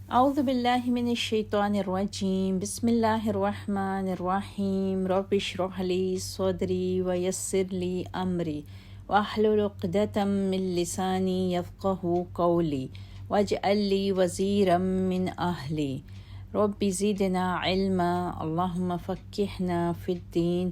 اعوذ باللہ من الشیطان الرجیم بسم اللہ الرحمن الرحیم رب اشرح لی صدری ویسر لی امری واحلل عقدۃ من لسانی یفقہوا قولی واجعل لی وزیرا من اہلی رب زدنا علما اللہم فقہنا فی الدین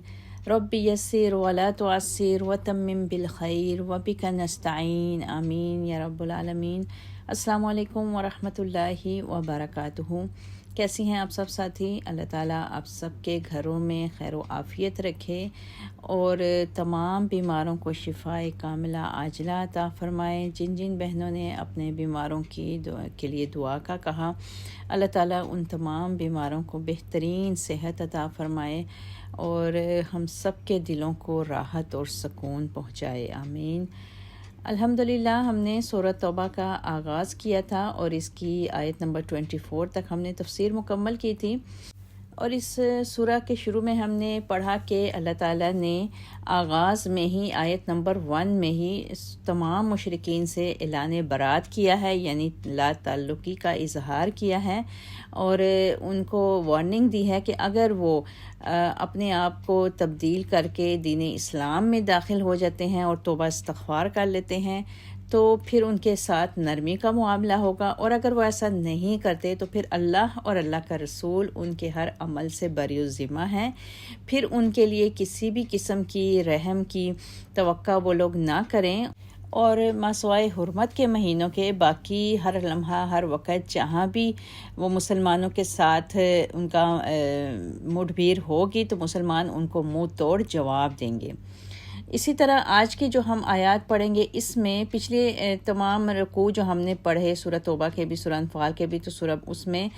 رب یسر ولا تعسر وتمم بالخیر وبک نستعین آمین یا رب العالمین۔ السلام علیکم ورحمۃ اللہ وبرکاتہ۔ کیسی ہیں آپ سب ساتھی؟ اللہ تعالیٰ آپ سب کے گھروں میں خیر و عافیت رکھے اور تمام بیماروں کو شفاء کاملہ عاجلہ عطا فرمائے۔ جن جن بہنوں نے اپنے بیماروں کی کے لیے دعا کا کہا، اللہ تعالیٰ ان تمام بیماروں کو بہترین صحت عطا فرمائے اور ہم سب کے دلوں کو راحت اور سکون پہنچائے، آمین۔ الحمدللہ ہم نے سورۃ توبہ کا آغاز کیا تھا اور اس کی آیت نمبر 24 تک ہم نے تفسیر مکمل کی تھی، اور اس سورہ کے شروع میں ہم نے پڑھا کہ اللہ تعالیٰ نے آغاز میں ہی آیت نمبر 1 میں ہی تمام مشرکین سے اعلان برات کیا ہے، یعنی لا تعلقی کا اظہار کیا ہے، اور ان کو وارننگ دی ہے کہ اگر وہ اپنے آپ کو تبدیل کر کے دین اسلام میں داخل ہو جاتے ہیں اور توبہ استغفار کر لیتے ہیں تو پھر ان کے ساتھ نرمی کا معاملہ ہوگا، اور اگر وہ ایسا نہیں کرتے تو پھر اللہ اور اللہ کا رسول ان کے ہر عمل سے بری الذمہ ہیں، پھر ان کے لیے کسی بھی قسم کی رحم کی توقع وہ لوگ نہ کریں، اور ماسوائے حرمت کے مہینوں کے باقی ہر لمحہ ہر وقت جہاں بھی وہ مسلمانوں کے ساتھ ان کا مڈبھیر ہوگی تو مسلمان ان کو منہ توڑ جواب دیں گے۔ اسی طرح آج کی جو ہم آیات پڑھیں گے، اس میں پچھلے تمام رکوع جو ہم نے پڑھے، سورہ توبہ کے بھی، سورہ انفال کے بھی، تو سورہ اس میں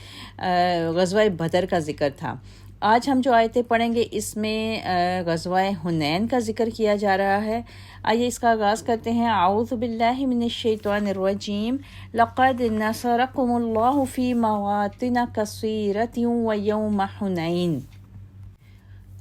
غزوہ بدر کا ذکر تھا۔ آج ہم جو آیتیں پڑھیں گے اس میں غزوہ حنین کا ذکر کیا جا رہا ہے۔ آئیے اس کا آغاز کرتے ہیں۔ اعوذ باللہ من الشیطان الرجیم لقد نصرکم اللہ فی مواطن کثیرۃ ویوم حنین۔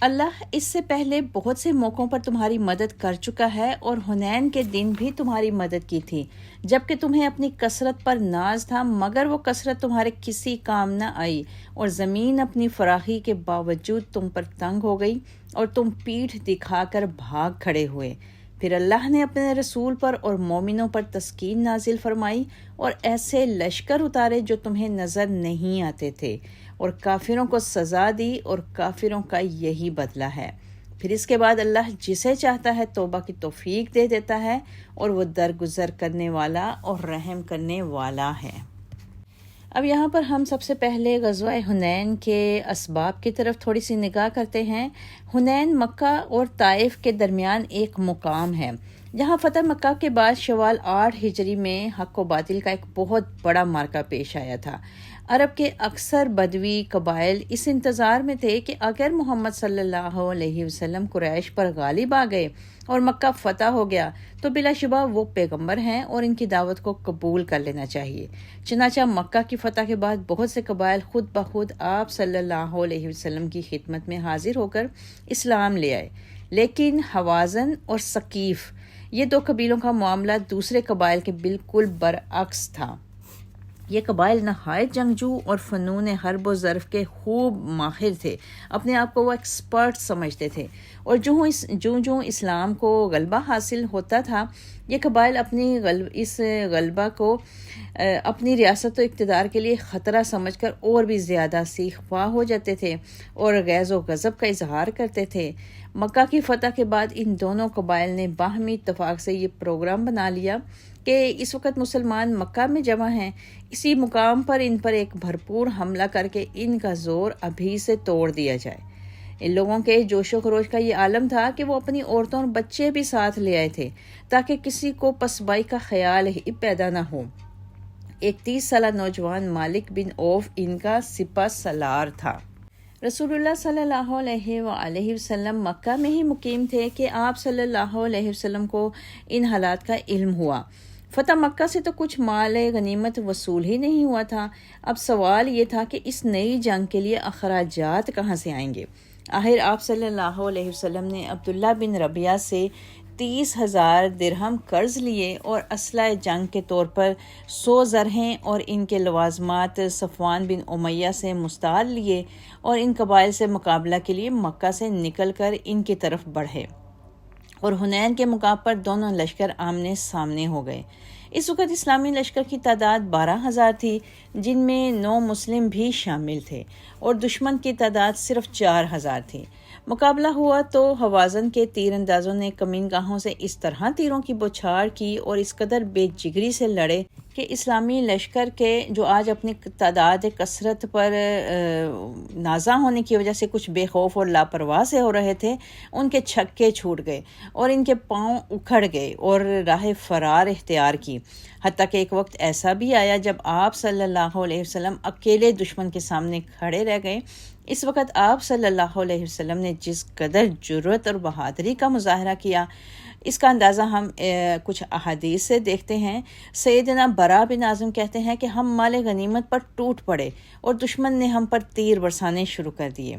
اللہ اس سے پہلے بہت سے موقعوں پر تمہاری مدد کر چکا ہے، اور حنین کے دن بھی تمہاری مدد کی تھی، جبکہ تمہیں اپنی کثرت پر ناز تھا، مگر وہ کثرت تمہارے کسی کام نہ آئی، اور زمین اپنی فراخی کے باوجود تم پر تنگ ہو گئی اور تم پیٹھ دکھا کر بھاگ کھڑے ہوئے۔ پھر اللہ نے اپنے رسول پر اور مومنوں پر تسکین نازل فرمائی اور ایسے لشکر اتارے جو تمہیں نظر نہیں آتے تھے، اور کافروں کو سزا دی، اور کافروں کا یہی بدلہ ہے۔ پھر اس کے بعد اللہ جسے چاہتا ہے توبہ کی توفیق دے دیتا ہے، اور وہ درگزر کرنے والا اور رحم کرنے والا ہے۔ اب یہاں پر ہم سب سے پہلے غزوہ حنین کے اسباب کی طرف تھوڑی سی نگاہ کرتے ہیں۔ حنین مکہ اور طائف کے درمیان ایک مقام ہے جہاں فتح مکہ کے بعد شوال 8 ہجری میں حق و باطل کا ایک بہت بڑا معرکہ پیش آیا تھا۔ عرب کے اکثر بدوی قبائل اس انتظار میں تھے کہ اگر محمد صلی اللہ علیہ وسلم قریش پر غالب آ گئے اور مکہ فتح ہو گیا تو بلا شبہ وہ پیغمبر ہیں اور ان کی دعوت کو قبول کر لینا چاہیے۔ چنانچہ مکہ کی فتح کے بعد بہت سے قبائل خود بخود آپ صلی اللہ علیہ وسلم کی خدمت میں حاضر ہو کر اسلام لے آئے، لیکن حوازن اور ثقیف یہ 2 قبیلوں کا معاملہ دوسرے قبائل کے بالکل برعکس تھا۔ یہ قبائل نہایت جنگجو اور فنون حرب و ظرف کے خوب ماہر تھے، اپنے آپ کو وہ ایکسپرٹ سمجھتے تھے، اور جو اسلام کو غلبہ حاصل ہوتا تھا، یہ قبائل اس غلبہ کو اپنی ریاست و اقتدار کے لیے خطرہ سمجھ کر اور بھی زیادہ سیخ خواہ ہو جاتے تھے اور غیظ و غضب کا اظہار کرتے تھے۔ مکہ کی فتح کے بعد ان دونوں قبائل نے باہمی اتفاق سے یہ پروگرام بنا لیا کہ اس وقت مسلمان مکہ میں جمع ہیں، اسی مقام پر ان پر ایک بھرپور حملہ کر کے ان کا زور ابھی سے توڑ دیا جائے۔ ان لوگوں کے جوش و خروش کا یہ عالم تھا کہ وہ اپنی عورتوں اور بچے بھی ساتھ لے آئے تھے تاکہ کسی کو پسبائی کا خیال ہی پیدا نہ ہو۔ ایک 30 سالہ نوجوان مالک بن عوف ان کا سپہ سالار تھا۔ رسول اللہ صلی اللہ علیہ وآلہ وسلم مکہ میں ہی مقیم تھے کہ آپ صلی اللہ علیہ وسلم کو ان حالات کا علم ہوا۔ فتح مکہ سے تو کچھ مال غنیمت وصول ہی نہیں ہوا تھا۔ اب سوال یہ تھا کہ اس نئی جنگ کے لیے اخراجات کہاں سے آئیں گے؟ آخر آپ صلی اللہ علیہ وسلم نے عبداللہ بن ربیعہ سے 30,000 درہم قرض لیے اور اسلحہ جنگ کے طور پر 100 زرہیں اور ان کے لوازمات صفوان بن امیہ سے مستعار لیے اور ان قبائل سے مقابلہ کے لیے مکہ سے نکل کر ان کی طرف بڑھے، اور حنین کے موقع پر دونوں لشکر آمنے سامنے ہو گئے۔ اس وقت اسلامی لشکر کی تعداد 12,000 تھی، جن میں 9 مسلم بھی شامل تھے، اور دشمن کی تعداد صرف 4,000 تھی۔ مقابلہ ہوا تو ہوازن کے تیر اندازوں نے کمین گاہوں سے اس طرح تیروں کی بوچھار کی اور اس قدر بے جگری سے لڑے کہ اسلامی لشکر کے جو آج اپنی تعداد کثرت پر نازاں ہونے کی وجہ سے کچھ بے خوف اور لاپرواہ سے ہو رہے تھے، ان کے چھکے چھوٹ گئے اور ان کے پاؤں اکھڑ گئے اور راہ فرار اختیار کی، حتیٰ کہ ایک وقت ایسا بھی آیا جب آپ صلی اللہ علیہ وسلم اکیلے دشمن کے سامنے کھڑے رہ گئے۔ اس وقت آپ صلی اللہ علیہ وسلم نے جس قدر جرأت اور بہادری کا مظاہرہ کیا، اس کا اندازہ ہم کچھ احادیث سے دیکھتے ہیں۔ سیدنا برا بن عازم کہتے ہیں کہ ہم مال غنیمت پر ٹوٹ پڑے اور دشمن نے ہم پر تیر برسانے شروع کر دیے۔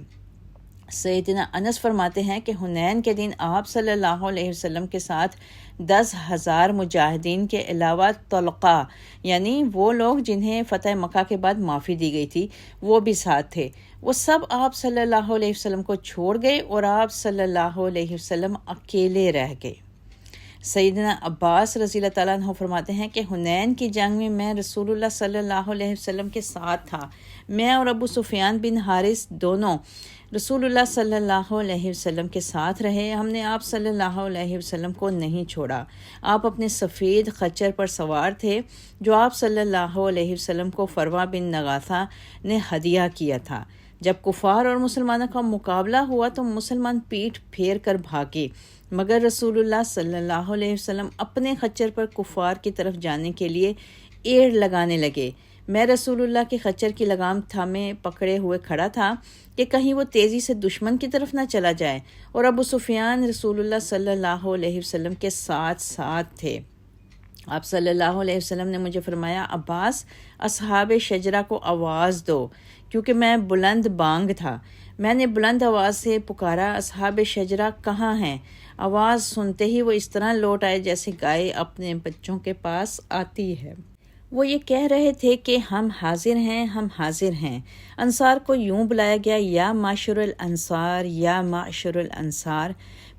سیدنا انس فرماتے ہیں کہ حنین کے دن آپ صلی اللہ علیہ وسلم کے ساتھ 10,000 مجاہدین کے علاوہ طلقاء، یعنی وہ لوگ جنہیں فتح مکہ کے بعد معافی دی گئی تھی، وہ بھی ساتھ تھے۔ وہ سب آپ صلی اللہ علیہ وسلم کو چھوڑ گئے اور آپ صلی اللہ علیہ وسلم اکیلے رہ گئے۔ سیدنا عباس رضی اللہ تعالیٰ عنہ فرماتے ہیں کہ حنین کی جنگ میں میں رسول اللہ صلی اللہ علیہ وسلم کے ساتھ تھا۔ میں اور ابو سفیان بن حارث دونوں رسول اللہ صلی اللہ علیہ وسلم کے ساتھ رہے۔ ہم نے آپ صلی اللہ علیہ وسلم کو نہیں چھوڑا۔ آپ اپنے سفید خچر پر سوار تھے جو آپ صلی اللہ علیہ وسلم کو فروا بن نغاثہ نے ہدیہ کیا تھا۔ جب کفار اور مسلمانوں کا مقابلہ ہوا تو مسلمان پیٹھ پھیر کر بھاگے، مگر رسول اللہ صلی اللہ علیہ وسلم اپنے خچر پر کفار کی طرف جانے کے لیے ایڑ لگانے لگے۔ میں رسول اللہ کے خچر کی لگام تھامے پکڑے ہوئے کھڑا تھا کہ کہیں وہ تیزی سے دشمن کی طرف نہ چلا جائے، اور ابو سفیان رسول اللہ صلی اللہ علیہ وسلم کے ساتھ ساتھ تھے۔ آپ صلی اللہ علیہ وسلم نے مجھے فرمایا، عباس، اصحاب شجرہ کو آواز دو، کیونکہ میں بلند بانگ تھا۔ میں نے بلند آواز سے پکارا، اصحاب شجرہ کہاں ہیں؟ آواز سنتے ہی وہ اس طرح لوٹ آئے جیسے گائے اپنے بچوں کے پاس آتی ہے۔ وہ یہ کہہ رہے تھے کہ ہم حاضر ہیں، ہم حاضر ہیں۔ انصار کو یوں بلایا گیا، یا معشر الانصار، یا معشر الانصار۔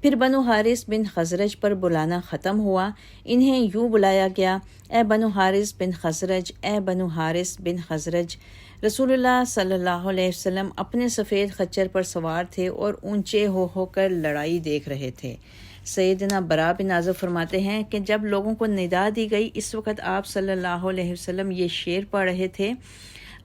پھر بنو حارث بن خزرج پر بلانا ختم ہوا، انہیں یوں بلایا گیا، اے بنو حارث بن خزرج، اے بنو حارث بن خزرج۔ رسول اللہ صلی اللہ علیہ وسلم اپنے سفید خچر پر سوار تھے اور اونچے ہو کر لڑائی دیکھ رہے تھے۔ سیدنا برا بن عازب فرماتے ہیں کہ جب لوگوں کو ندا دی گئی، اس وقت آپ صلی اللہ علیہ وسلم یہ شعر پڑھ رہے تھے،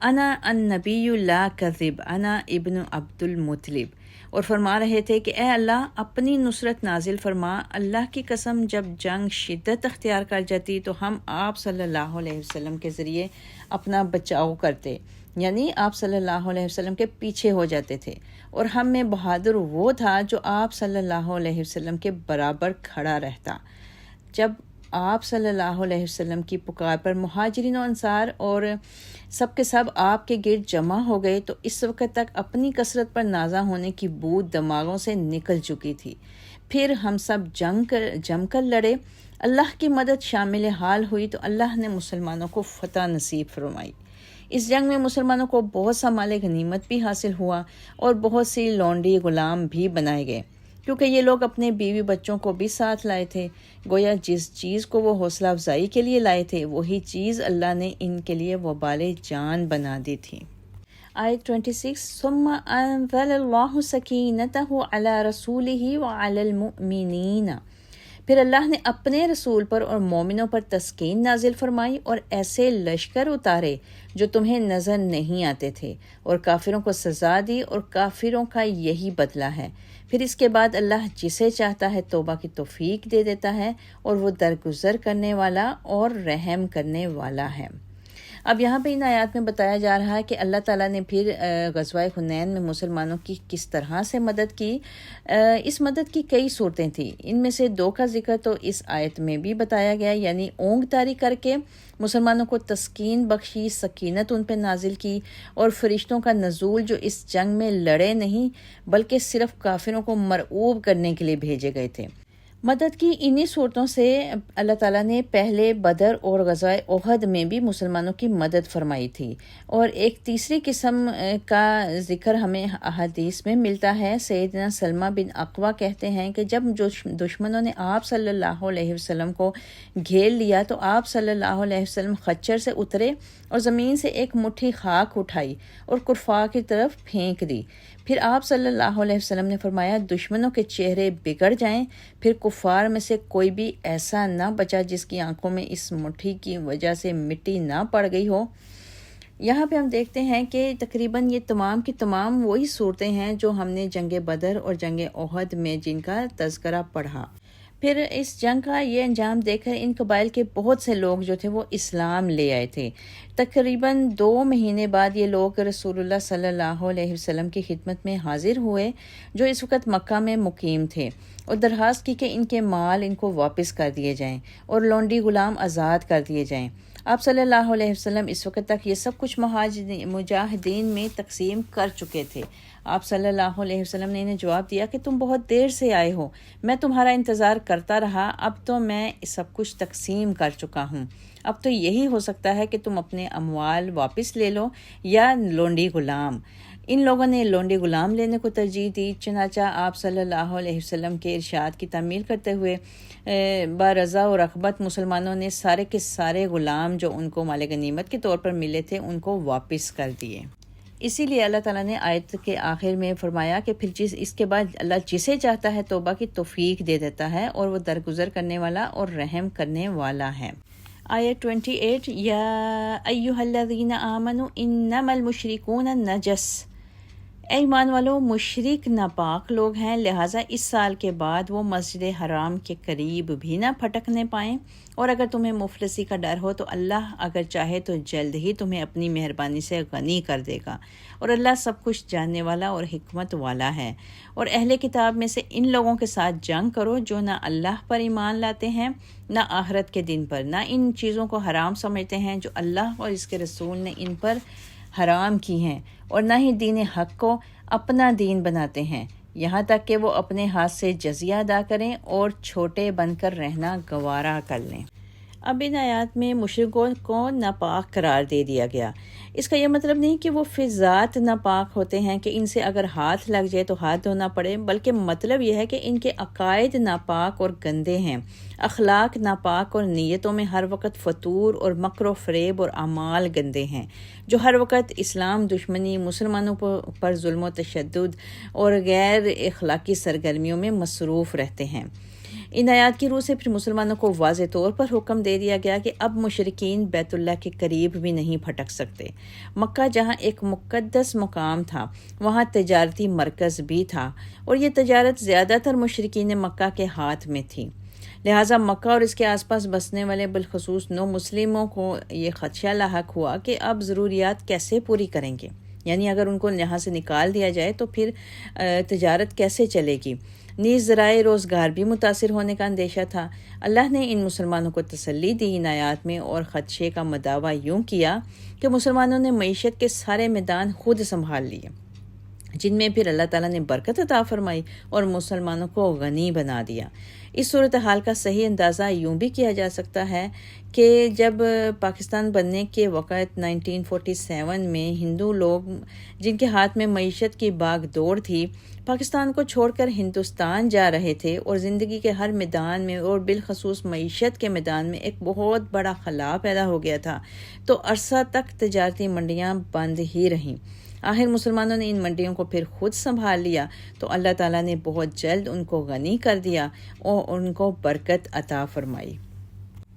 انا النبی لا کذب، انا ابن عبد المطلب، اور فرما رہے تھے کہ اے اللہ اپنی نصرت نازل فرما۔ اللہ کی قسم، جب جنگ شدت اختیار کر جاتی تو ہم آپ صلی اللہ علیہ وسلم کے ذریعے اپنا بچاؤ کرتے، یعنی آپ صلی اللہ علیہ وسلم کے پیچھے ہو جاتے تھے، اور ہم میں بہادر وہ تھا جو آپ صلی اللہ علیہ وسلم کے برابر کھڑا رہتا۔ جب آپ صلی اللہ علیہ وسلم کی پکار پر مہاجرین و انصار اور سب کے سب آپ کے گرد جمع ہو گئے تو اس وقت تک اپنی کثرت پر نازاں ہونے کی بو دماغوں سے نکل چکی تھی۔ پھر ہم سب جم کر لڑے، اللہ کی مدد شامل حال ہوئی تو اللہ نے مسلمانوں کو فتح نصیب فرمائی۔ اس جنگ میں مسلمانوں کو بہت سا مال غنیمت بھی حاصل ہوا اور بہت سی لونڈی غلام بھی بنائے گئے، کیونکہ یہ لوگ اپنے بیوی بچوں کو بھی ساتھ لائے تھے۔ گویا جس چیز کو وہ حوصلہ افزائی کے لیے لائے تھے، وہی چیز اللہ نے ان کے لیے وبال جان بنا دی تھی۔ آیت 26، ثم انزل اللہ سکینتہ علی رسولہ وعلی المؤمنین۔ پھر اللہ نے اپنے رسول پر اور مومنوں پر تسکین نازل فرمائی اور ایسے لشکر اتارے جو تمہیں نظر نہیں آتے تھے، اور کافروں کو سزا دی، اور کافروں کا یہی بدلہ ہے۔ پھر اس کے بعد اللہ جسے چاہتا ہے توبہ کی توفیق دے دیتا ہے، اور وہ درگزر کرنے والا اور رحم کرنے والا ہے۔ اب یہاں پہ ان آیات میں بتایا جا رہا ہے کہ اللہ تعالیٰ نے پھر غزوہ حنین میں مسلمانوں کی کس طرح سے مدد کی۔ اس مدد کی کئی صورتیں تھیں، ان میں سے 2 کا ذکر تو اس آیت میں بھی بتایا گیا، یعنی اونگ طاری کر کے مسلمانوں کو تسکین بخشی، سکینت ان پہ نازل کی، اور فرشتوں کا نزول جو اس جنگ میں لڑے نہیں بلکہ صرف کافروں کو مرعوب کرنے کے لیے بھیجے گئے تھے۔ مدد کی انہی صورتوں سے اللہ تعالیٰ نے پہلے بدر اور غزوہ احد میں بھی مسلمانوں کی مدد فرمائی تھی۔ اور ایک تیسری قسم کا ذکر ہمیں احادیث میں ملتا ہے۔ سیدنا سلمہ بن اقویٰ کہتے ہیں کہ جب دشمنوں نے آپ صلی اللہ علیہ وسلم کو گھیر لیا تو آپ صلی اللہ علیہ وسلم خچر سے اترے اور زمین سے ایک مٹھی خاک اٹھائی اور کفار کی طرف پھینک دی۔ پھر آپ صلی اللہ علیہ وسلم نے فرمایا دشمنوں کے چہرے بگڑ جائیں، پھر کفار میں سے کوئی بھی ایسا نہ بچا جس کی آنکھوں میں اس مٹھی کی وجہ سے مٹی نہ پڑ گئی ہو۔ یہاں پہ ہم دیکھتے ہیں کہ تقریباً یہ تمام کی تمام وہی صورتیں ہیں جو ہم نے جنگ بدر اور جنگ احد میں جن کا تذکرہ پڑھا۔ پھر اس جنگ کا یہ انجام دیکھ کر ان قبائل کے بہت سے لوگ جو تھے وہ اسلام لے آئے تھے۔ تقریباً 2 مہینے بعد یہ لوگ رسول اللہ صلی اللہ علیہ وسلم کی خدمت میں حاضر ہوئے جو اس وقت مکہ میں مقیم تھے، اور درخواست کی کہ ان کے مال ان کو واپس کر دیے جائیں اور لونڈی غلام آزاد کر دیے جائیں۔ آپ صلی اللہ علیہ وسلم اس وقت تک یہ سب کچھ مجاہدین میں تقسیم کر چکے تھے۔ آپ صلی اللہ علیہ وسلم نے انہیں جواب دیا کہ تم بہت دیر سے آئے ہو، میں تمہارا انتظار کرتا رہا، اب تو میں سب کچھ تقسیم کر چکا ہوں، اب تو یہی ہو سکتا ہے کہ تم اپنے اموال واپس لے لو یا لونڈی غلام۔ ان لوگوں نے لونڈی غلام لینے کو ترجیح دی، چنانچہ آپ صلی اللہ علیہ وسلم کے ارشاد کی تعمیل کرتے ہوئے برضا و رغبت مسلمانوں نے سارے کے سارے غلام جو ان کو مال غنیمت کے طور پر ملے تھے ان کو واپس کر دیے۔ اسی لیے اللہ تعالیٰ نے آیت کے آخر میں فرمایا کہ پھر اس کے بعد اللہ جسے چاہتا ہے توبہ کی توفیق دے دیتا ہے اور وہ درگزر کرنے والا اور رحم کرنے والا ہے۔ آیت 28 یا ایھا الذین آمنوا انما المشرکون نجس، اے ایمان والو مشرک ناپاک لوگ ہیں، لہٰذا اس سال کے بعد وہ مسجد حرام کے قریب بھی نہ پھٹکنے پائیں، اور اگر تمہیں مفلسی کا ڈر ہو تو اللہ اگر چاہے تو جلد ہی تمہیں اپنی مہربانی سے غنی کر دے گا، اور اللہ سب کچھ جاننے والا اور حکمت والا ہے۔ اور اہل کتاب میں سے ان لوگوں کے ساتھ جنگ کرو جو نہ اللہ پر ایمان لاتے ہیں نہ آخرت کے دن پر، نہ ان چیزوں کو حرام سمجھتے ہیں جو اللہ اور اس کے رسول نے ان پر حرام کی ہیں، اور نہ ہی دین حق کو اپنا دین بناتے ہیں، یہاں تک کہ وہ اپنے ہاتھ سے جزیہ ادا کریں اور چھوٹے بن کر رہنا گوارا کر لیں۔ اب ان آیات میں مشرکوں کو ناپاک قرار دے دیا گیا۔ اس کا یہ مطلب نہیں کہ وہ فی ذات ناپاک ہوتے ہیں کہ ان سے اگر ہاتھ لگ جائے تو ہاتھ دھونا پڑے، بلکہ مطلب یہ ہے کہ ان کے عقائد ناپاک اور گندے ہیں، اخلاق ناپاک اور نیتوں میں ہر وقت فتور اور مکر و فریب اور اعمال گندے ہیں، جو ہر وقت اسلام دشمنی، مسلمانوں پر ظلم و تشدد اور غیر اخلاقی سرگرمیوں میں مصروف رہتے ہیں۔ ان آیات کی روح سے پھر مسلمانوں کو واضح طور پر حکم دے دیا گیا کہ اب مشرکین بیت اللہ کے قریب بھی نہیں پھٹک سکتے۔ مکہ جہاں ایک مقدس مقام تھا وہاں تجارتی مرکز بھی تھا، اور یہ تجارت زیادہ تر مشرکین مکہ کے ہاتھ میں تھی، لہٰذا مکہ اور اس کے آس پاس بسنے والے بالخصوص نو مسلموں کو یہ خدشہ لاحق ہوا کہ اب ضروریات کیسے پوری کریں گے، یعنی اگر ان کو یہاں سے نکال دیا جائے تو پھر تجارت کیسے چلے گی، نیز ذرائع روزگار بھی متاثر ہونے کا اندیشہ تھا۔ اللہ نے ان مسلمانوں کو تسلی دی ان آیات میں اور خدشے کا مداوع یوں کیا کہ مسلمانوں نے معیشت کے سارے میدان خود سنبھال لیے، جن میں پھر اللہ تعالیٰ نے برکت عطا فرمائی اور مسلمانوں کو غنی بنا دیا۔ اس صورتحال کا صحیح اندازہ یوں بھی کیا جا سکتا ہے کہ جب پاکستان بننے کے وقت 1947 میں ہندو لوگ جن کے ہاتھ میں معیشت کی باغ دوڑ تھی پاکستان کو چھوڑ کر ہندوستان جا رہے تھے، اور زندگی کے ہر میدان میں اور بالخصوص معیشت کے میدان میں ایک بہت بڑا خلا پیدا ہو گیا تھا، تو عرصہ تک تجارتی منڈیاں بند ہی رہیں۔ آخر مسلمانوں نے ان منڈیوں کو پھر خود سنبھال لیا تو اللہ تعالیٰ نے بہت جلد ان کو غنی کر دیا اور ان کو برکت عطا فرمائی۔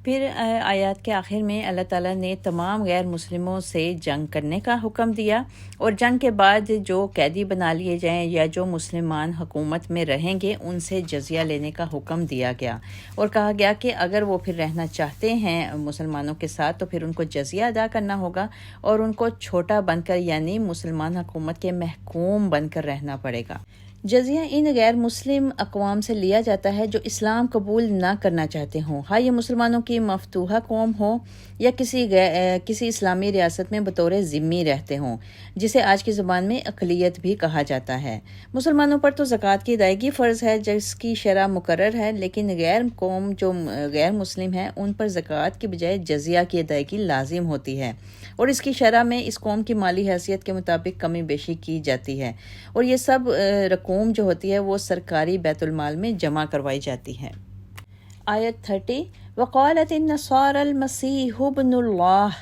پھر آیات کے آخر میں اللہ تعالیٰ نے تمام غیر مسلموں سے جنگ کرنے کا حکم دیا، اور جنگ کے بعد جو قیدی بنا لیے جائیں یا جو مسلمان حکومت میں رہیں گے ان سے جزیہ لینے کا حکم دیا گیا، اور کہا گیا کہ اگر وہ پھر رہنا چاہتے ہیں مسلمانوں کے ساتھ تو پھر ان کو جزیہ ادا کرنا ہوگا اور ان کو چھوٹا بن کر یعنی مسلمان حکومت کے محکوم بن کر رہنا پڑے گا۔ جزیہ ان غیر مسلم اقوام سے لیا جاتا ہے جو اسلام قبول نہ کرنا چاہتے ہوں، ہاں یہ مسلمانوں کی مفتوحہ قوم ہو یا کسی اسلامی ریاست میں بطور ذمی رہتے ہوں، جسے آج کی زبان میں اقلیت بھی کہا جاتا ہے۔ مسلمانوں پر تو زکوٰۃ کی ادائیگی فرض ہے جس کی شرح مقرر ہے، لیکن قوم جو غیر مسلم ہیں ان پر زکوٰۃ کی بجائے جزیہ کی ادائیگی لازم ہوتی ہے، اور اس کی شرح میں اس قوم کی مالی حیثیت کے مطابق کمی بیشی کی جاتی ہے، اور یہ سب رقوم جو ہوتی ہے وہ سرکاری بیت المال میں جمع کروائی جاتی ہے۔ آیت 30 وقالت النصارى المسیح ابن اللہ،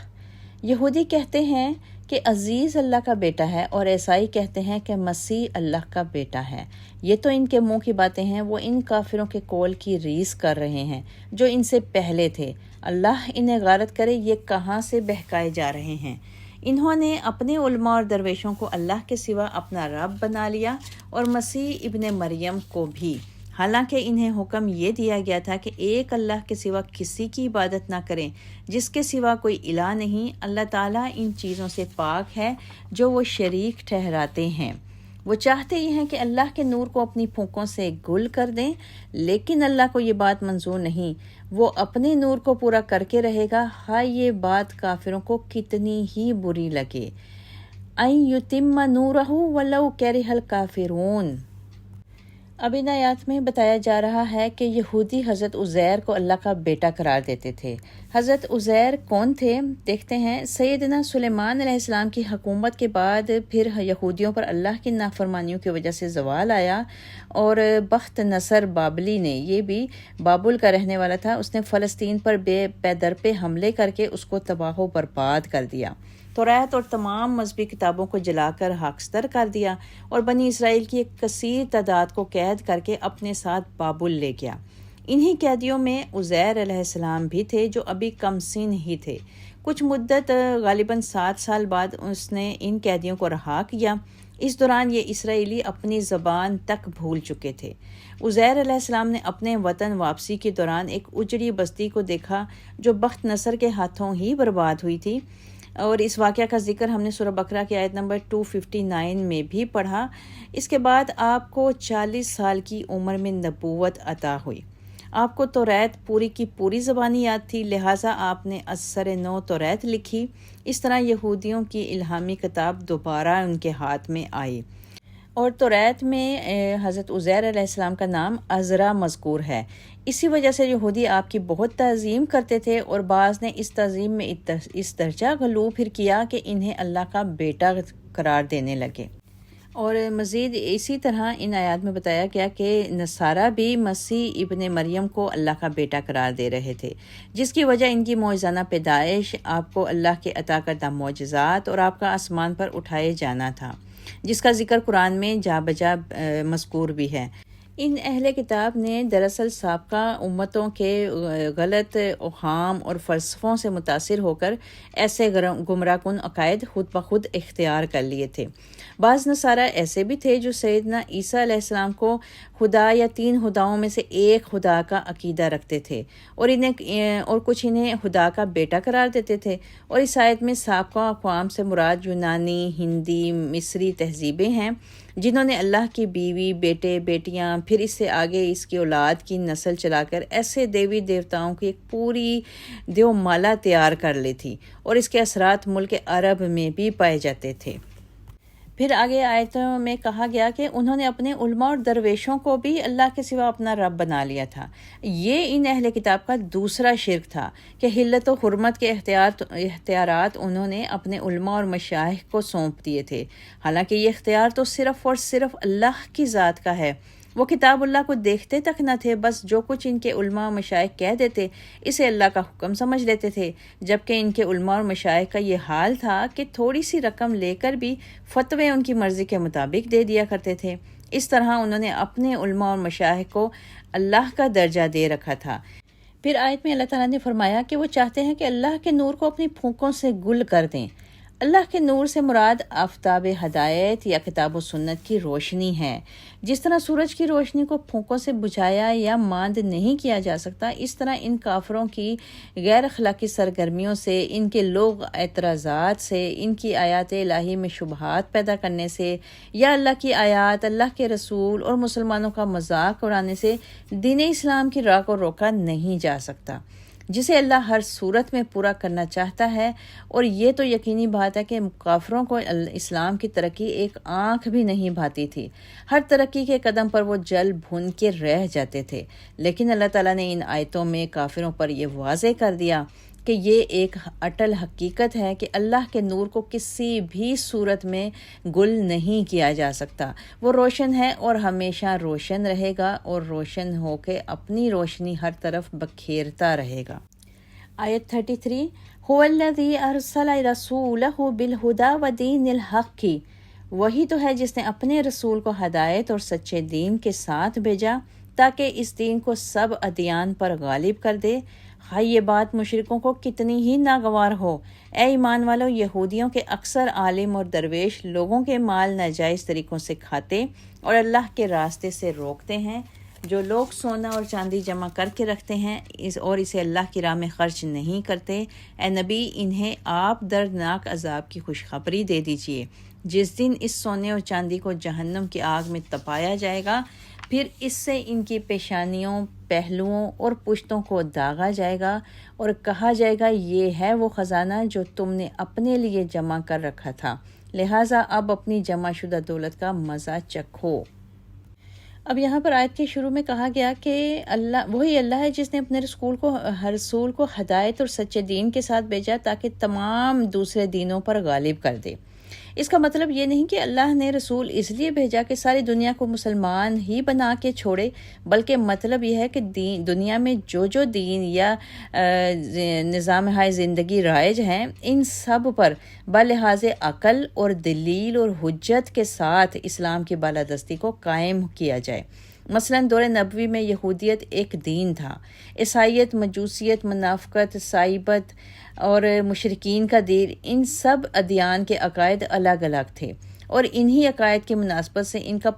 یہودی کہتے ہیں کہ عزیز اللہ کا بیٹا ہے، اور عیسائی کہتے ہیں کہ مسیح اللہ کا بیٹا ہے۔ یہ تو ان کے منہ کی باتیں ہیں، وہ ان کافروں کے قول کی ریس کر رہے ہیں جو ان سے پہلے تھے۔ اللہ انہیں غارت کرے، یہ کہاں سے بہکائے جا رہے ہیں۔ انہوں نے اپنے علماء اور درویشوں کو اللہ کے سوا اپنا رب بنا لیا، اور مسیح ابن مریم کو بھی، حالانکہ انہیں حکم یہ دیا گیا تھا کہ ایک اللہ کے سوا کسی کی عبادت نہ کریں، جس کے سوا کوئی الہ نہیں۔ اللہ تعالیٰ ان چیزوں سے پاک ہے جو وہ شریک ٹھہراتے ہیں۔ وہ چاہتے یہ ہیں کہ اللہ کے نور کو اپنی پھونکوں سے گل کر دیں، لیکن اللہ کو یہ بات منظور نہیں، وہ اپنے نور کو پورا کر کے رہے گا، ہاں یہ بات کافروں کو کتنی ہی بری لگے۔ ان یتم نورہ ولو کرہ الکافرون۔ اب ان آیات میں بتایا جا رہا ہے کہ یہودی حضرت عزیر کو اللہ کا بیٹا قرار دیتے تھے۔ حضرت عزیر کون تھے؟ دیکھتے ہیں۔ سیدنا سلیمان علیہ السلام کی حکومت کے بعد پھر یہودیوں پر اللہ کی نافرمانیوں کی وجہ سے زوال آیا، اور بخت نصر بابلی نے، یہ بھی بابل کا رہنے والا تھا، اس نے فلسطین پر بے در پہ حملے کر کے اس کو تباہ و برباد کر دیا، توریت اور تمام مذہبی کتابوں کو جلا کر خاکستر کر دیا، اور بنی اسرائیل کی ایک کثیر تعداد کو قید کر کے اپنے ساتھ بابل لے گیا۔ انہی قیدیوں میں عزیر علیہ السلام بھی تھے جو ابھی کم سن ہی تھے۔ کچھ مدت غالباً 7 سال بعد اس نے ان قیدیوں کو رہا کیا۔ اس دوران یہ اسرائیلی اپنی زبان تک بھول چکے تھے۔ عزیر علیہ السلام نے اپنے وطن واپسی کے دوران ایک اجڑی بستی کو دیکھا جو بخت نصر کے ہاتھوں ہی برباد ہوئی تھی، اور اس واقعہ کا ذکر ہم نے سورہ بقرہ کی آیت نمبر 259 میں بھی پڑھا۔ اس کے بعد آپ کو 40 سال کی عمر میں نبوت عطا ہوئی۔ آپ کو توریت پوری کی پوری زبانی یاد تھی، لہٰذا آپ نے ازسر نو توریت لکھی۔ اس طرح یہودیوں کی الہامی کتاب دوبارہ ان کے ہاتھ میں آئی، اور توریت میں حضرت عزیر علیہ السلام کا نام عزرا مذکور ہے۔ اسی وجہ سے یہودی آپ کی بہت تعظیم کرتے تھے، اور بعض نے اس تعظیم میں اس درجہ غلو پھر کیا کہ انہیں اللہ کا بیٹا قرار دینے لگے۔ اور مزید اسی طرح ان آیات میں بتایا گیا کہ نصارہ بھی مسیح ابن مریم کو اللہ کا بیٹا قرار دے رہے تھے، جس کی وجہ ان کی معجزانہ پیدائش، آپ کو اللہ کے عطا کردہ معجزات، اور آپ کا آسمان پر اٹھائے جانا تھا، جس کا ذکر قرآن میں جا بجا مذکور بھی ہے۔ ان اہل کتاب نے دراصل سابقہ امتوں کے غلط اوہام اور فلسفوں سے متاثر ہو کر ایسے گمراہ کن عقائد خود بخود اختیار کر لیے تھے۔ بعض نصارہ ایسے بھی تھے جو سیدنا عیسیٰ علیہ السلام کو خدا یا 3 خداؤں میں سے ایک خدا کا عقیدہ رکھتے تھے، اور کچھ انہیں خدا کا بیٹا قرار دیتے تھے۔ اور اس آیت میں سابقہ اقوام سے مراد یونانی، ہندی، مصری تہذیبیں ہیں جنہوں نے اللہ کی بیوی، بیٹے، بیٹیاں، پھر اس سے آگے اس کی اولاد کی نسل چلا کر ایسے دیوی دیوتاؤں کی ایک پوری دیومالا تیار کر لی تھی، اور اس کے اثرات ملک عرب میں بھی پائے جاتے تھے۔ پھر آگے آیتوں میں کہا گیا کہ انہوں نے اپنے علماء اور درویشوں کو بھی اللہ کے سوا اپنا رب بنا لیا تھا۔ یہ ان اہل کتاب کا دوسرا شرک تھا کہ حلت و حرمت کے اختیارات انہوں نے اپنے علماء اور مشائخ کو سونپ دیے تھے، حالانکہ یہ اختیار تو صرف اور صرف اللہ کی ذات کا ہے۔ وہ کتاب اللہ کو دیکھتے تک نہ تھے، بس جو کچھ ان کے علماء اور مشائخ کہہ دیتے اسے اللہ کا حکم سمجھ لیتے تھے، جبکہ ان کے علماء اور مشائخ کا یہ حال تھا کہ تھوڑی سی رقم لے کر بھی فتوے ان کی مرضی کے مطابق دے دیا کرتے تھے۔ اس طرح انہوں نے اپنے علماء اور مشائخ کو اللہ کا درجہ دے رکھا تھا۔ پھر آیت میں اللہ تعالیٰ نے فرمایا کہ وہ چاہتے ہیں کہ اللہ کے نور کو اپنی پھونکوں سے گل کر دیں۔ اللہ کے نور سے مراد آفتاب ہدایت یا کتاب و سنت کی روشنی ہے۔ جس طرح سورج کی روشنی کو پھونکوں سے بجھایا یا ماند نہیں کیا جا سکتا، اس طرح ان کافروں کی غیر اخلاقی سرگرمیوں سے، ان کے لوگ اعتراضات سے، ان کی آیات الہی میں شبہات پیدا کرنے سے یا اللہ کی آیات، اللہ کے رسول اور مسلمانوں کا مذاق اڑانے سے دین اسلام کی راہ کو روکا نہیں جا سکتا، جسے اللہ ہر صورت میں پورا کرنا چاہتا ہے۔ اور یہ تو یقینی بات ہے کہ کافروں کو اسلام کی ترقی ایک آنکھ بھی نہیں بھاتی تھی، ہر ترقی کے قدم پر وہ جل بھن کے رہ جاتے تھے، لیکن اللہ تعالیٰ نے ان آیتوں میں کافروں پر یہ واضح کر دیا کہ یہ ایک اٹل حقیقت ہے کہ اللہ کے نور کو کسی بھی صورت میں گل نہیں کیا جا سکتا۔ وہ روشن ہے اور ہمیشہ روشن رہے گا، اور روشن ہو کے اپنی روشنی ہر طرف بکھیرتا رہے گا۔ آیت 33 هو الذی ارسل رسولہ بالہدی ودین الحق، وہی تو ہے جس نے اپنے رسول کو ہدایت اور سچے دین کے ساتھ بھیجا تاکہ اس دین کو سب ادیان پر غالب کر دے، خواہ یہ بات مشرکوں کو کتنی ہی ناگوار ہو۔ اے ایمان والو، یہودیوں کے اکثر عالم اور درویش لوگوں کے مال ناجائز طریقوں سے کھاتے اور اللہ کے راستے سے روکتے ہیں۔ جو لوگ سونا اور چاندی جمع کر کے رکھتے ہیں اور اسے اللہ کی راہ میں خرچ نہیں کرتے، اے نبی انہیں آپ دردناک عذاب کی خوشخبری دے دیجیے۔ جس دن اس سونے اور چاندی کو جہنم کی آگ میں تپایا جائے گا، پھر اس سے ان کی پیشانیوں، پہلوؤں اور پشتوں کو داغا جائے گا اور کہا جائے گا یہ ہے وہ خزانہ جو تم نے اپنے لیے جمع کر رکھا تھا، لہٰذا اب اپنی جمع شدہ دولت کا مزہ چکھو۔ اب یہاں پر آیت کے شروع میں کہا گیا کہ وہی اللہ ہے جس نے اپنے رسول کو ہدایت اور سچے دین کے ساتھ بھیجا تاکہ تمام دوسرے دینوں پر غالب کر دے۔ اس کا مطلب یہ نہیں کہ اللہ نے رسول اس لیے بھیجا کہ ساری دنیا کو مسلمان ہی بنا کے چھوڑے، بلکہ مطلب یہ ہے کہ دنیا میں جو دین یا نظام زندگی رائج ہیں، ان سب پر بلحاظ عقل اور دلیل اور حجت کے ساتھ اسلام کی بالادستی کو قائم کیا جائے۔ مثلاً دور نبوی میں یہودیت ایک دین تھا، عیسائیت، مجوسیت، منافقت، سائبت اور مشرکین کا دین، ان سب ادیان کے عقائد الگ الگ تھے، اور انہی عقائد کی مناسبت سے ان کا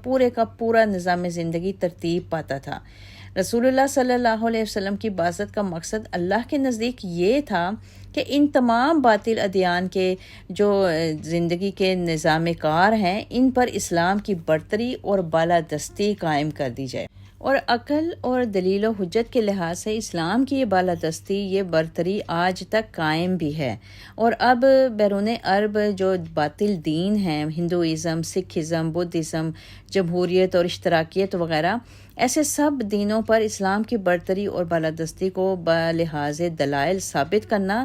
پورا نظام زندگی ترتیب پاتا تھا۔ رسول اللہ صلی اللہ علیہ وسلم کی بعثت کا مقصد اللہ کے نزدیک یہ تھا کہ ان تمام باطل ادیان کے جو زندگی کے نظام کار ہیں، ان پر اسلام کی برتری اور بالادستی قائم کر دی جائے، اور عقل اور دلیل و حجت کے لحاظ سے اسلام کی یہ بالادستی، یہ برتری آج تک قائم بھی ہے۔ اور اب بیرون عرب جو باطل دین ہیں، ہندوازم، سکھزم، بدھزم، جمہوریت اور اشتراکیت وغیرہ، ایسے سب دینوں پر اسلام کی برتری اور بالادستی کو بلحاظ دلائل ثابت کرنا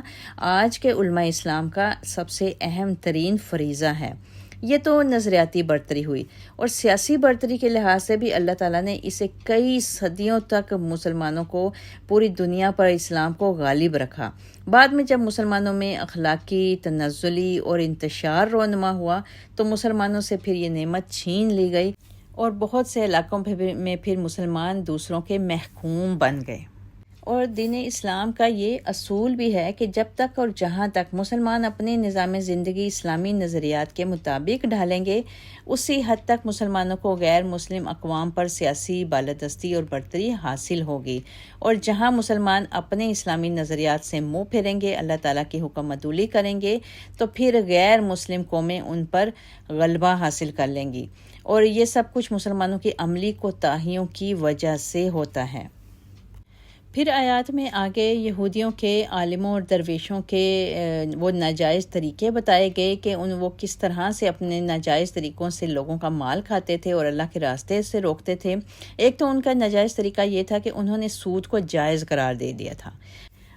آج کے علماء اسلام کا سب سے اہم ترین فریضہ ہے۔ یہ تو نظریاتی برتری ہوئی، اور سیاسی برتری کے لحاظ سے بھی اللہ تعالیٰ نے اسے کئی صدیوں تک مسلمانوں کو پوری دنیا پر اسلام کو غالب رکھا۔ بعد میں جب مسلمانوں میں اخلاقی تنزلی اور انتشار رونما ہوا تو مسلمانوں سے پھر یہ نعمت چھین لی گئی، اور بہت سے علاقوں میں پھر مسلمان دوسروں کے محکوم بن گئے۔ اور دین اسلام کا یہ اصول بھی ہے کہ جب تک اور جہاں تک مسلمان اپنے نظام زندگی اسلامی نظریات کے مطابق ڈھالیں گے، اسی حد تک مسلمانوں کو غیر مسلم اقوام پر سیاسی بالادستی اور برتری حاصل ہوگی، اور جہاں مسلمان اپنے اسلامی نظریات سے منہ پھیریں گے، اللہ تعالیٰ کی حکم عدولی کریں گے، تو پھر غیر مسلم قومیں ان پر غلبہ حاصل کر لیں گی، اور یہ سب کچھ مسلمانوں کی عملی کوتاہیوں کی وجہ سے ہوتا ہے۔ پھر آیات میں آگے یہودیوں کے عالموں اور درویشوں کے وہ ناجائز طریقے بتائے گئے کہ وہ کس طرح سے اپنے ناجائز طریقوں سے لوگوں کا مال کھاتے تھے اور اللہ کے راستے سے روکتے تھے۔ ایک تو ان کا ناجائز طریقہ یہ تھا کہ انہوں نے سود کو جائز قرار دے دیا تھا،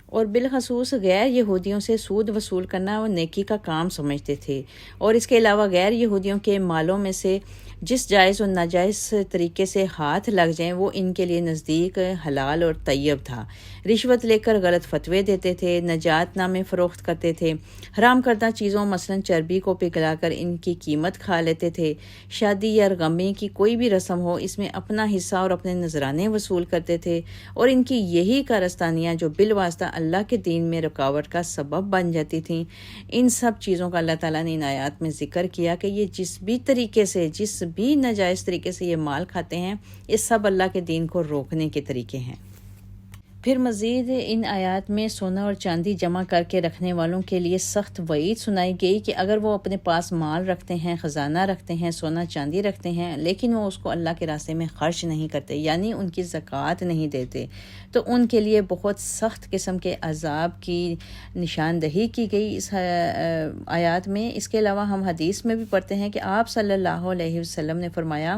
اور بالخصوص غیر یہودیوں سے سود وصول کرنا وہ نیکی کا کام سمجھتے تھے، اور اس کے علاوہ غیر یہودیوں کے مالوں میں سے جس جائز و ناجائز طریقے سے ہاتھ لگ جائیں وہ ان کے لیے نزدیک حلال اور طیب تھا۔ رشوت لے کر غلط فتوے دیتے تھے، نجات نامے فروخت کرتے تھے، حرام کردہ چیزوں مثلاً چربی کو پگھلا کر ان کی قیمت کھا لیتے تھے، شادی یا غمی کی کوئی بھی رسم ہو اس میں اپنا حصہ اور اپنے نذرانے وصول کرتے تھے، اور ان کی یہی کارستانیاں جو بالواسطہ اللہ کے دین میں رکاوٹ کا سبب بن جاتی تھیں، ان سب چیزوں کا اللہ تعالیٰ نے ان آیات میں ذکر کیا کہ یہ جس بھی ناجائز طریقے سے یہ مال کھاتے ہیں، یہ سب اللہ کے دین کو روکنے کے طریقے ہیں۔ پھر مزید ان آیات میں سونا اور چاندی جمع کر کے رکھنے والوں کے لیے سخت وعید سنائی گئی کہ اگر وہ اپنے پاس مال رکھتے ہیں، خزانہ رکھتے ہیں، سونا چاندی رکھتے ہیں، لیکن وہ اس کو اللہ کے راستے میں خرچ نہیں کرتے، یعنی ان کی زکوٰۃ نہیں دیتے، تو ان کے لیے بہت سخت قسم کے عذاب کی نشاندہی کی گئی اس آیات میں۔ اس کے علاوہ ہم حدیث میں بھی پڑھتے ہیں کہ آپ صلی اللہ علیہ وسلم نے فرمایا،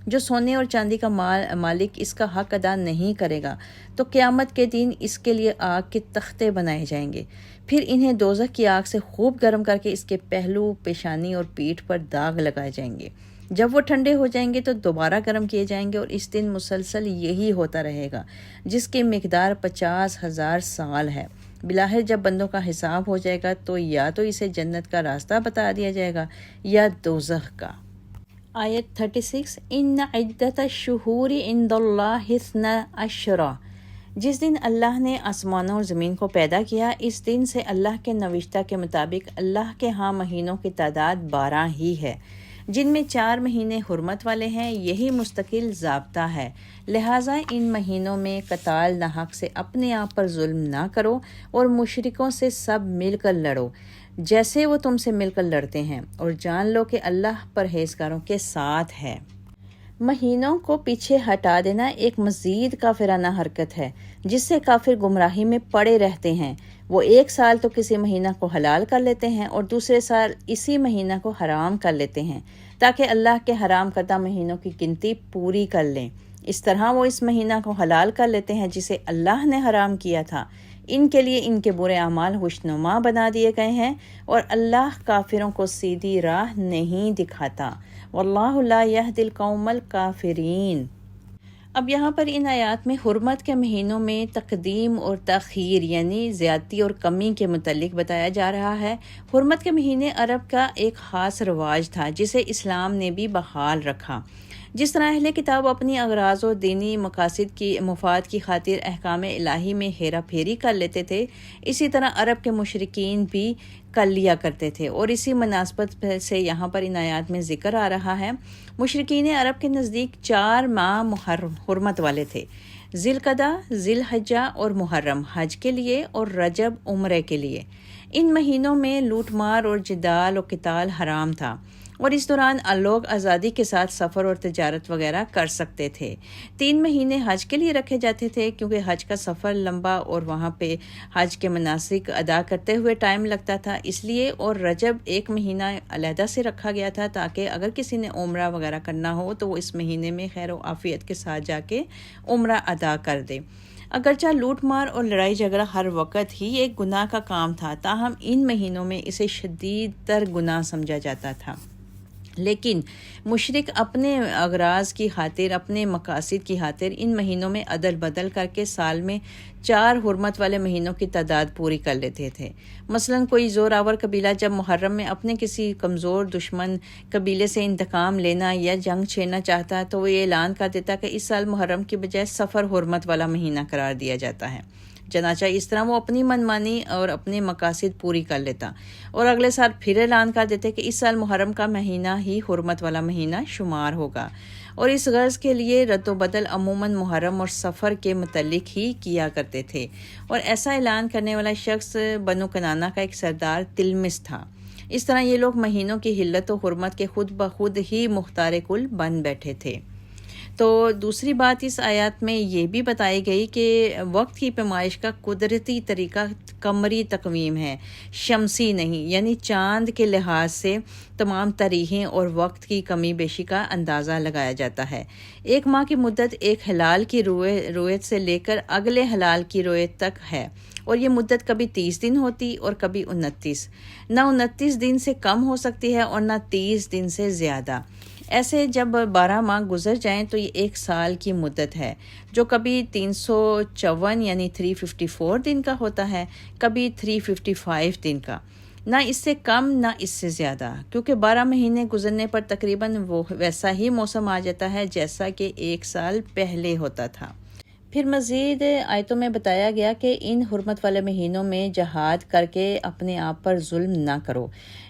جو سونے اور چاندی کا مالک اس کا حق ادا نہیں کرے گا تو قیامت کے دن اس کے لیے آگ کے تختے بنائے جائیں گے، پھر انہیں دوزخ کی آگ سے خوب گرم کر کے اس کے پہلو، پیشانی اور پیٹھ پر داغ لگائے جائیں گے۔ جب وہ ٹھنڈے ہو جائیں گے تو دوبارہ گرم کیے جائیں گے، اور اس دن مسلسل یہی ہوتا رہے گا جس کی مقدار 50,000 سال ہے۔ بلاخر جب بندوں کا حساب ہو جائے گا تو یا تو اسے جنت کا راستہ بتا دیا جائے گا یا دوزخ کا۔ آیت 36 ان عدت الشہور عند اللہ 12 جس دن اللہ نے آسمانوں اور زمین کو پیدا کیا، اس دن سے اللہ کے نوشتہ کے مطابق اللہ کے ہاں مہینوں کی تعداد 12 ہی ہے، جن میں 4 مہینے حرمت والے ہیں، یہی مستقل ضابطہ ہے، لہٰذا ان مہینوں میں قتال ناحق سے اپنے آپ پر ظلم نہ کرو اور مشرکوں سے سب مل کر لڑو جیسے وہ تم سے مل کر لڑتے ہیں، اور جان لو کہ اللہ پرہیزگاروں کے ساتھ ہے۔ مہینوں کو پیچھے ہٹا دینا ایک مزید کافرانہ حرکت ہے جس سے کافر گمراہی میں پڑے رہتے ہیں۔ وہ ایک سال تو کسی مہینہ کو حلال کر لیتے ہیں اور دوسرے سال اسی مہینہ کو حرام کر لیتے ہیں تاکہ اللہ کے حرام کردہ مہینوں کی گنتی پوری کر لیں۔ اس طرح وہ اس مہینہ کو حلال کر لیتے ہیں جسے اللہ نے حرام کیا تھا۔ ان کے لیے ان کے برے اعمال خوشنما بنا دیے گئے ہیں اور اللہ کافروں کو سیدھی راہ نہیں دکھاتا۔ واللہ لا یہدی القوم الکافرین۔ اب یہاں پر ان آیات میں حرمت کے مہینوں میں تقدیم اور تاخیر یعنی زیادتی اور کمی کے متعلق بتایا جا رہا ہے۔ حرمت کے مہینے عرب کا ایک خاص رواج تھا جسے اسلام نے بھی بحال رکھا۔ جس طرح اہل کتاب اپنی اغراض و دینی مقاصد کی مفاد کی خاطر احکام الہی میں ہیرا پھیری کر لیتے تھے، اسی طرح عرب کے مشرکین بھی کر لیا کرتے تھے، اور اسی مناسبت سے یہاں پر ان آیات میں ذکر آ رہا ہے۔ مشرکین عرب کے نزدیک 4 ماہ حرمت والے تھے: ذی القعدہ، ذی الحجہ اور محرم حج کے لیے، اور رجب عمرے کے لیے۔ ان مہینوں میں لوٹ مار اور جدال و قتال حرام تھا، اور اس دوران لوگ آزادی کے ساتھ سفر اور تجارت وغیرہ کر سکتے تھے۔ 3 مہینے حج کے لیے رکھے جاتے تھے کیونکہ حج کا سفر لمبا اور وہاں پہ حج کے مناسک ادا کرتے ہوئے ٹائم لگتا تھا، اس لیے، اور رجب 1 مہینہ علیحدہ سے رکھا گیا تھا تاکہ اگر کسی نے عمرہ وغیرہ کرنا ہو تو وہ اس مہینے میں خیر و عافیت کے ساتھ جا کے عمرہ ادا کر دے۔ اگرچہ لوٹ مار اور لڑائی جھگڑا ہر وقت ہی ایک گناہ کا کام تھا، تاہم ان مہینوں میں اسے شدید تر گناہ سمجھا جاتا تھا۔ لیکن مشرک اپنے اغراض کی خاطر، اپنے مقاصد کی خاطر ان مہینوں میں عدل بدل کر کے سال میں 4 حرمت والے مہینوں کی تعداد پوری کر لیتے تھے۔ مثلا کوئی زور آور قبیلہ جب محرم میں اپنے کسی کمزور دشمن قبیلے سے انتقام لینا یا جنگ چھیڑنا چاہتا ہے تو وہ یہ اعلان کر دیتا کہ اس سال محرم کی بجائے صفر حرمت والا مہینہ قرار دیا جاتا ہے۔ چنانچہ اس طرح وہ اپنی منمانی اور اپنے مقاصد پوری کر لیتا، اور اگلے سال پھر اعلان کر دیتے کہ اس سال محرم کا مہینہ ہی حرمت والا مہینہ شمار ہوگا، اور اس غرض کے لیے رد و بدل عموماً محرم اور سفر کے متعلق ہی کیا کرتے تھے، اور ایسا اعلان کرنے والا شخص بنو کنانہ کا ایک سردار تلمس تھا۔ اس طرح یہ لوگ مہینوں کی حلت و حرمت کے خود بخود ہی مختار کل بن بیٹھے تھے۔ تو دوسری بات اس آیات میں یہ بھی بتائی گئی کہ وقت کی پیمائش کا قدرتی طریقہ قمری تقویم ہے، شمسی نہیں، یعنی چاند کے لحاظ سے تمام تاریخیں اور وقت کی کمی بیشی کا اندازہ لگایا جاتا ہے۔ 1 ماہ کی مدت ایک ہلال کی رویت سے لے کر اگلے ہلال کی رویت تک ہے، اور یہ مدت کبھی 30 دن ہوتی اور کبھی 29، نہ 29 دن سے کم ہو سکتی ہے اور نہ 30 دن سے زیادہ۔ ایسے جب 12 ماہ گزر جائیں تو یہ 1 سال کی مدت ہے، جو کبھی 354 یعنی 354 دن کا ہوتا ہے، کبھی 355 دن کا، نہ اس سے کم نہ اس سے زیادہ، کیونکہ 12 مہینے گزرنے پر تقریباً وہ ویسا ہی موسم آ جاتا ہے جیسا کہ 1 سال پہلے ہوتا تھا۔ پھر مزید آیتوں میں بتایا گیا کہ ان حرمت والے مہینوں میں جہاد کر کے اپنے آپ پر ظلم نہ کرو۔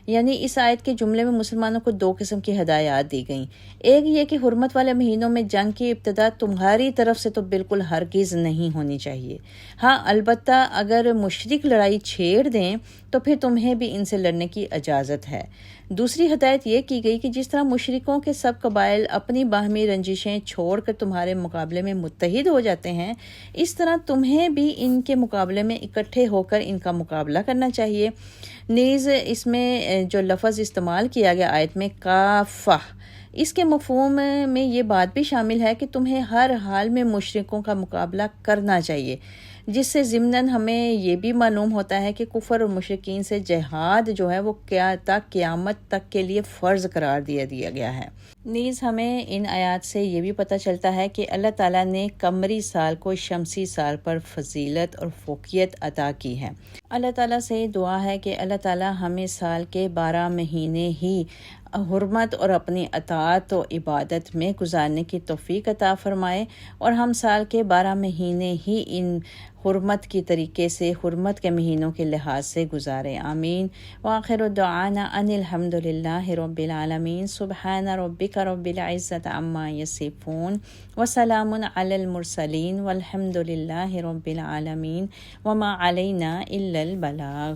یعنی اس آیت کے جملے میں مسلمانوں کو 2 قسم کی ہدایات دی گئیں۔ ایک یہ کہ حرمت والے مہینوں میں جنگ کی ابتدا تمہاری طرف سے تو بالکل ہرگز نہیں ہونی چاہیے۔ ہاں البتہ اگر مشرک لڑائی چھیڑ دیں تو پھر تمہیں بھی ان سے لڑنے کی اجازت ہے۔ دوسری ہدایت یہ کی گئی کہ جس طرح مشرکوں کے سب قبائل اپنی باہمی رنجشیں چھوڑ کر تمہارے مقابلے میں متحد ہو جاتے ہیں، اس طرح تمہیں بھی ان کے مقابلے میں اکٹھے ہو کر ان کا مقابلہ کرنا چاہیے۔ نیز اس میں جو لفظ استعمال کیا گیا آیت میں کافہ، اس کے مفہوم میں یہ بات بھی شامل ہے کہ تمہیں ہر حال میں مشرکوں کا مقابلہ کرنا چاہیے، جس سے ضمناً ہمیں یہ بھی معلوم ہوتا ہے کہ کفر اور مشرکین سے جہاد جو ہے وہ قیامت تک کے لیے فرض قرار دیا گیا ہے۔ نیز ہمیں ان آیات سے یہ بھی پتہ چلتا ہے کہ اللہ تعالیٰ نے قمری سال کو شمسی سال پر فضیلت اور فوقیت عطا کی ہے۔ اللہ تعالیٰ سے دعا ہے کہ اللہ تعالیٰ ہمیں سال کے 12 مہینے ہی حرمت اور اپنی اطاعت و عبادت میں گزارنے کی توفیق عطا فرمائے، اور ہم سال کے 12 مہینے ہی ان حرمت کی طریقے سے حرمت کے مہینوں کے لحاظ سے گزاریں۔ آمین۔ وآخر دعوانا ان الحمد للہ رب العالمین۔ سبحان ربک رب العزت عما یصفون وسلام علی المرسلین والحمد للہ رب العالمین وما علینا الا البلاغ۔